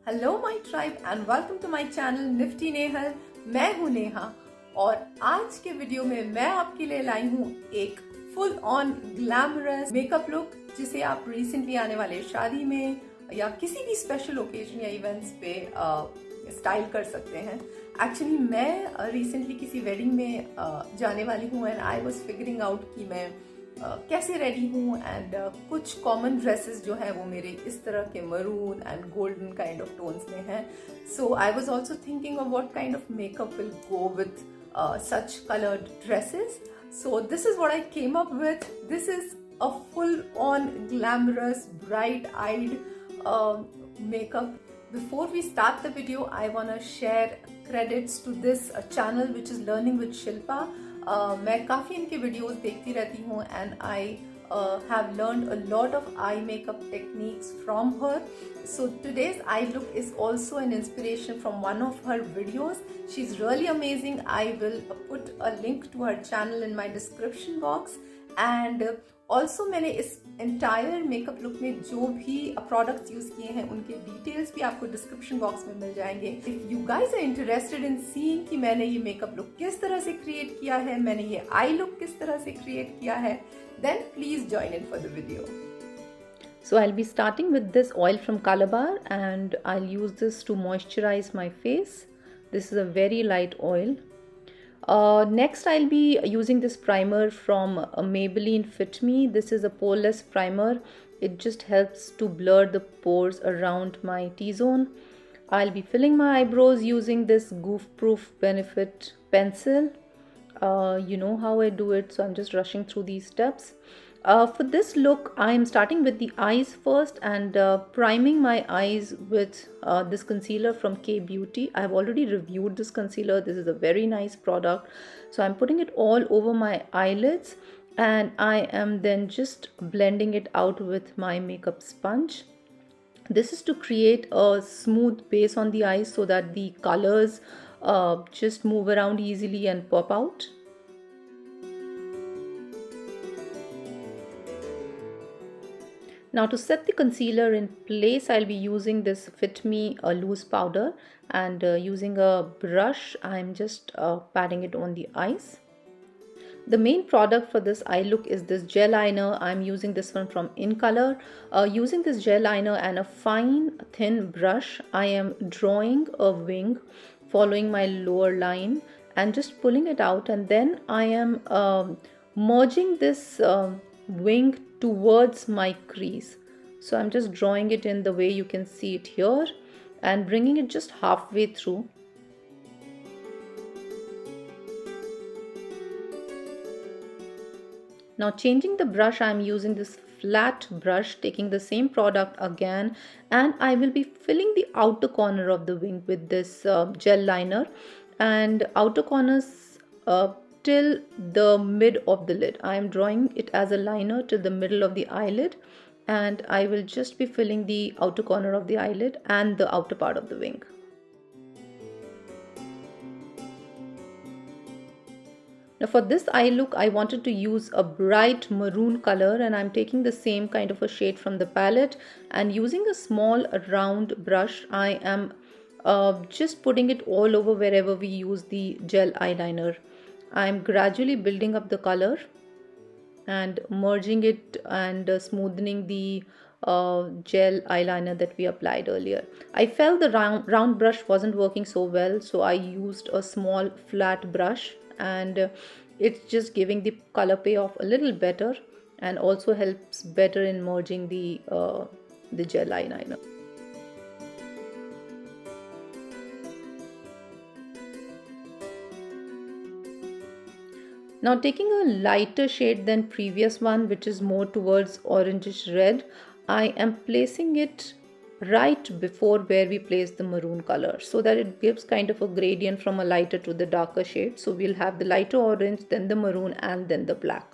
Hello my tribe and welcome to my channel NiftyNehal। मैं हूं नेहा और आज के वीडियो में मैं आपके लिए लाई हूं एक full on glamorous makeup look जिसे आप रिसेंटली आने वाले शादी में या किसी भी स्पेशल ओकेजन या इवेंट्स पे स्टाइल कर सकते हैं। एक्चुअली मैं रिसेंटली किसी वेडिंग में जाने वाली हूँ and I was figuring out कि मैं कैसे रेडी हूँ एंड कुछ कॉमन ड्रेसेस जो है वो मेरे इस तरह के maroon and golden kind of tones में हैं। So I was also thinking of what kind of makeup will go with such colored dresses. So this is what I came up with. This is a full on glamorous bright eyed makeup. Before we start the video, I want to share credits to this channel which is Learning with Shilpa. मैं काफ़ी इनके videos देखती रहती हूँ and I have learned a lot of eye makeup techniques from her. So today's eye look is also an inspiration from one of her videos. She's really amazing. I will put a link to her channel in my description box. And also मैंने इस entire makeup look में जो भी products use किए हैं उनके details भी आपको description box में मिल जाएंगे. If you guys are interested in seeing कि मैंने ये makeup look किस तरह से create किया है, मैंने ये eye look किस तरह से create किया है, then please join in for the video. So I'll be starting with this oil from Colorbar and I'll use this to moisturize my face. This is a very light oil. Next I'll be using this primer from Maybelline Fit Me. This is a poreless primer. It just helps to blur the pores around my T-zone. I'll be filling my eyebrows using this goof proof benefit pencil. You know how I do it, so I'm just rushing through these steps. For this look, I'm starting with the eyes first and priming my eyes with this concealer from K Beauty. I've already reviewed this concealer. This is a very nice product. So I'm putting it all over my eyelids and I am then just blending it out with my makeup sponge. This is to create a smooth base on the eyes so that the colors just move around easily and pop out. Now to set the concealer in place, I'll be using this Fit Me loose powder and using a brush, I'm just patting it on the eyes. The main product for this eye look is this gel liner. I'm using this one from Incolor. Using this gel liner and a fine thin brush, I am drawing a wing following my lower line and just pulling it out, and then I am merging this wing towards my crease. So I'm just drawing it in the way you can see it here and bringing it just halfway through. Now changing the brush, I'm using this flat brush, taking the same product again, and I will be filling the outer corner of the wing with this gel liner and outer corners till the mid of the lid. I am drawing it as a liner till the middle of the eyelid and I will just be filling the outer corner of the eyelid and the outer part of the wing. Now for this eye look, I wanted to use a bright maroon color and I'm taking the same kind of a shade from the palette and using a small round brush, I am just putting it all over wherever we use the gel eyeliner. I'm gradually building up the color and merging it and smoothing the gel eyeliner that we applied earlier. I felt the round brush wasn't working so well, so I used a small flat brush and it's just giving the color payoff a little better and also helps better in merging the gel eyeliner. Now taking a lighter shade than previous one, which is more towards orangish red, I am placing it right before where we place the maroon color so that it gives kind of a gradient from a lighter to the darker shade. So we'll have the lighter orange, then the maroon and then the black.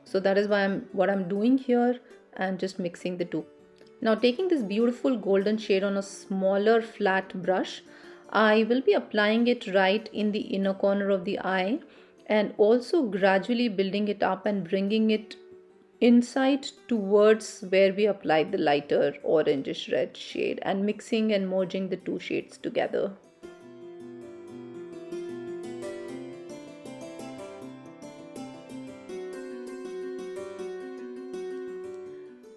So that is why what I'm doing here and just mixing the two. Now taking this beautiful golden shade on a smaller flat brush, I will be applying it right in the inner corner of the eye and also gradually building it up and bringing it inside towards where we applied the lighter orangish red shade and mixing and merging the two shades together.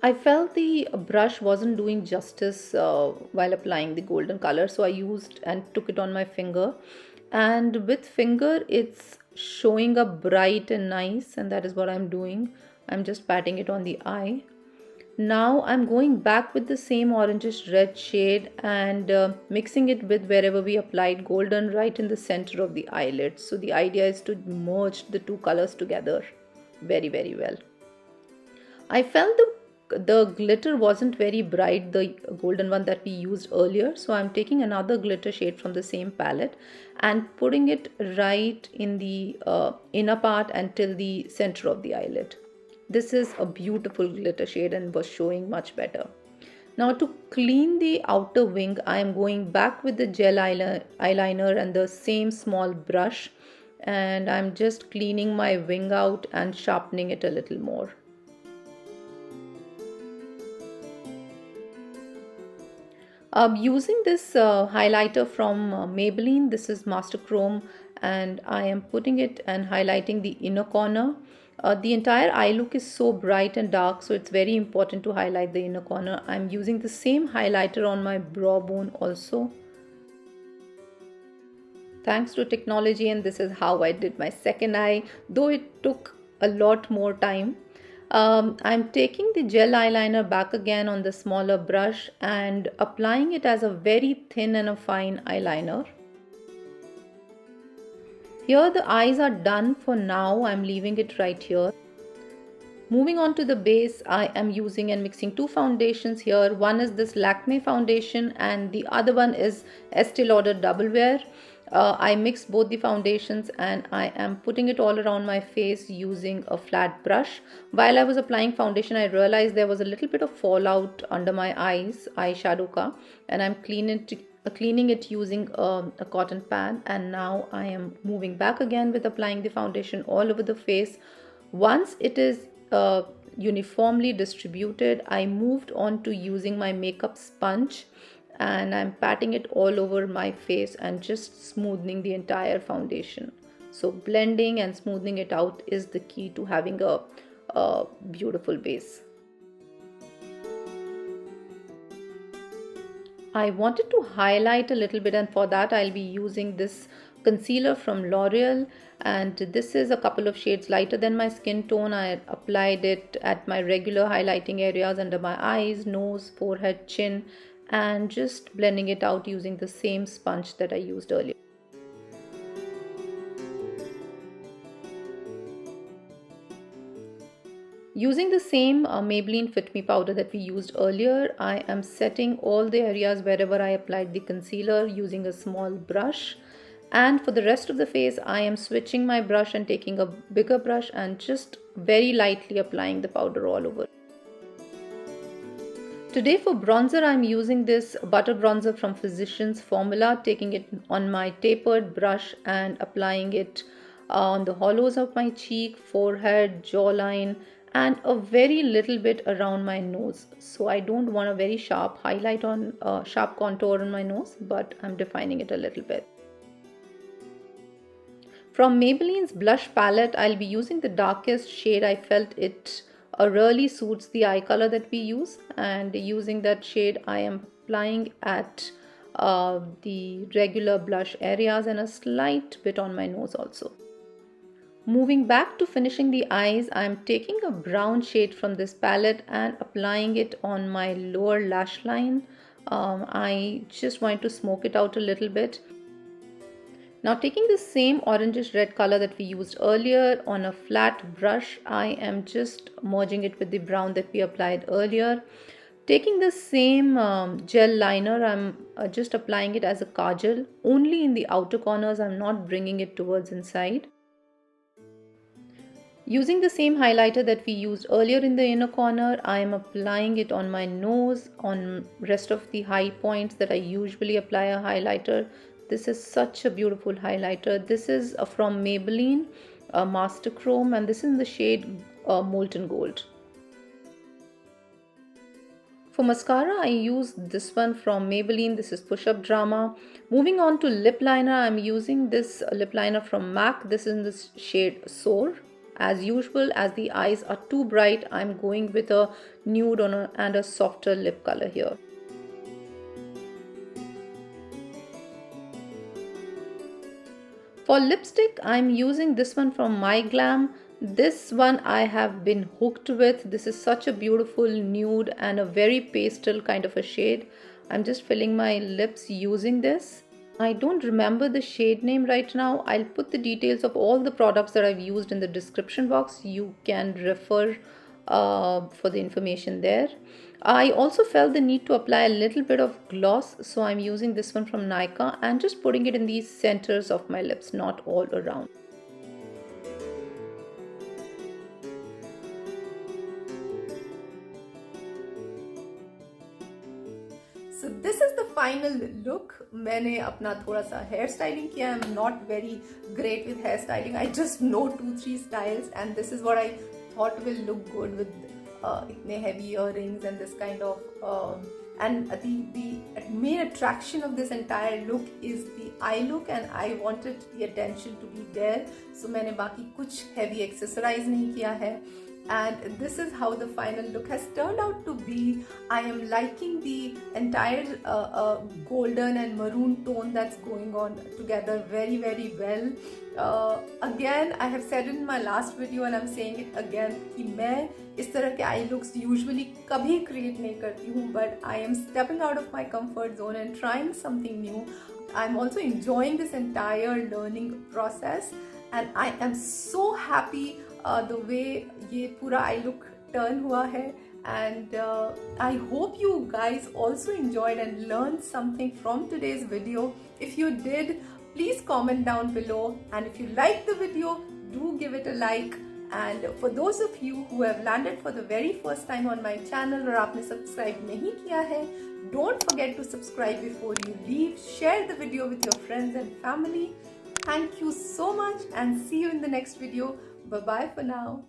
I felt the brush wasn't doing justice while applying the golden color, so I used and took it on my finger, and with finger it's showing up bright and nice, and that is what I'm doing. I'm just patting it on the eye. Now I'm going back with the same orangish red shade and mixing it with wherever we applied golden, right in the center of the eyelid. So the idea is to merge the two colors together very, very well. I felt the glitter wasn't very bright, the golden one that we used earlier, so I'm taking another glitter shade from the same palette and putting it right in the inner part until the center of the eyelid. This is a beautiful glitter shade and was showing much better. Now to clean the outer wing, I am going back with the gel eyeliner and the same small brush, and I'm just cleaning my wing out and sharpening it a little more. Using this highlighter from Maybelline, this is masterchrome, and I am putting it and highlighting the inner corner. The entire eye look is so bright and dark, so it's very important to highlight the inner corner. I'm using the same highlighter on my brow bone also. Thanks to technology, and this is how I did my second eye, though it took a lot more time. I'm taking the gel eyeliner back again on the smaller brush and applying it as a very thin and a fine eyeliner. Here the eyes are done for now. I'm leaving it right here. Moving on to the base, I am using and mixing two foundations here. One is this Lakme foundation and the other one is Estee Lauder Double Wear. I mixed both the foundations and I am putting it all around my face using a flat brush. While I was applying foundation, I realized there was a little bit of fallout under my eyes, eyeshadow ka, and I'm cleaning it using a cotton pad. And now I am moving back again with applying the foundation all over the face. Once it is uniformly distributed, I moved on to using my makeup sponge and I'm patting it all over my face and just smoothing the entire foundation. So blending and smoothing it out is the key to having a beautiful base. I wanted to highlight a little bit, and for that I'll be using this concealer from Loreal, and this is a couple of shades lighter than my skin tone. I applied it at my regular highlighting areas under my eyes, nose, forehead, chin, and just blending it out using the same sponge that I used earlier. Using the same Maybelline Fit Me powder that we used earlier, I am setting all the areas wherever I applied the concealer using a small brush. And for the rest of the face, I am switching my brush and taking a bigger brush and just very lightly applying the powder all over. Today for bronzer, I'm using this butter bronzer from Physicians Formula, taking it on my tapered brush and applying it on the hollows of my cheek, forehead, jawline, and a very little bit around my nose. So I don't want a very sharp highlight on sharp contour on my nose, but I'm defining it a little bit. From Maybelline's blush palette, I'll be using the darkest shade. I felt it really suits the eye color that we use, and using that shade I am applying at the regular blush areas and a slight bit on my nose also. Moving back to finishing the eyes, I am taking a brown shade from this palette and applying it on my lower lash line. I just want to smoke it out a little bit. Now taking the same orangish red color that we used earlier on a flat brush, I am just merging it with the brown that we applied earlier. Taking the same gel liner, I'm just applying it as a kajal, only in the outer corners. I'm not bringing it towards inside. Using the same highlighter that we used earlier in the inner corner, I am applying it on my nose, on rest of the high points that I usually apply a highlighter. This is such a beautiful highlighter. This is from Maybelline Masterchrome, and this is in the shade Molten Gold. For mascara, I use this one from Maybelline. This is Push Up Drama. Moving on to lip liner, I'm using this lip liner from MAC. This is in the shade Soar. As usual, as the eyes are too bright, I'm going with a nude and a softer lip color here. For lipstick, I'm using this one from MyGlam. This one I have been hooked with. This is such a beautiful nude and a very pastel kind of a shade. I'm just filling my lips using this. I don't remember the shade name right now. I'll put the details of all the products that I've used in the description box. You can refer for the information there. I also felt the need to apply a little bit of gloss, so I'm using this one from Nykaa and just putting it in these centers of my lips, not all around. So this is the final look. मैंने अपना थोड़ा सा hair styling किया. I'm not very great with hair styling. I just know 2-3 styles, and this is what I thought will look good with itne heavy earrings and this kind of and the main attraction of this entire look is the eye look, and I wanted the attention to be there. So मैंने बाकी कुछ heavy accessorize नहीं किया है. And this is how the final look has turned out to be. I am liking the entire golden and maroon tone that's going on together very well. Again, I have said it in my last video and I'm saying it again कि मैं इस तरह के eye looks usually कभी create नहीं करती हूँ, but I am stepping out of my comfort zone and trying something new. I'm also enjoying this entire learning process, and I am so happy the way ये पूरा eye look turn हुआ है. And I hope you guys also enjoyed and learned something from today's video. If you did, please comment down below, and if you like the video, do give it a like. And for those of you who have landed for the very first time on my channel और आपने subscribe नहीं किया है, don't forget to subscribe before you leave. Share the video with your friends and family. Thank you so much and see you in the next video. Bye bye for now.